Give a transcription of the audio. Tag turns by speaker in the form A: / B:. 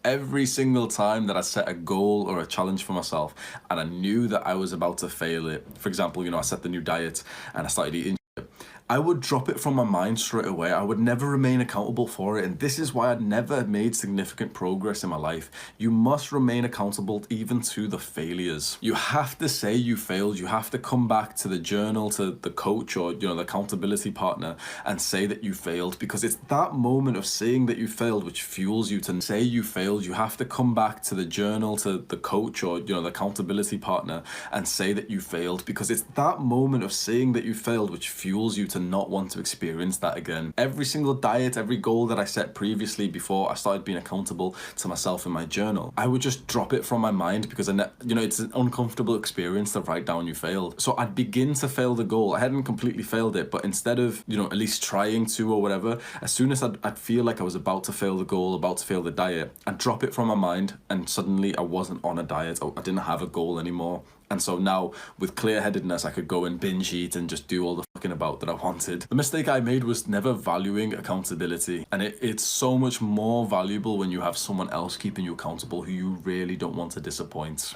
A: Every single time that I set a goal or a challenge for myself and I knew that I was about to fail it, for example, I set the new diet and I started eating, I would drop it from my mind straight away. I would never remain accountable for it. And this is why I'd never made significant progress in my life. You must remain accountable even to the failures. You have to say you failed. You have to come back to the journal, to the coach or, the accountability partner and say that you failed, because it's that moment of saying that you failed which fuels you to say you failed. You have to come back to the journal, to the coach or, the accountability partner and say that you failed, because it's that moment of saying that you failed which fuels you to not want to experience that again. Every single diet, every goal that I set previously before I started being accountable to myself in my journal, I would just drop it from my mind, because it's an uncomfortable experience to write down you failed. So I'd begin to fail the goal. I hadn't completely failed it, but instead of at least trying to or whatever, as soon as I'd feel like I was about to fail the goal, about to fail the diet, I'd drop it from my mind, and suddenly I wasn't on a diet. I didn't have a goal anymore. And so now, with clear-headedness, I could go and binge eat and just do all the fucking about that I wanted. The mistake I made was never valuing accountability. And it's so much more valuable when you have someone else keeping you accountable who you really don't want to disappoint.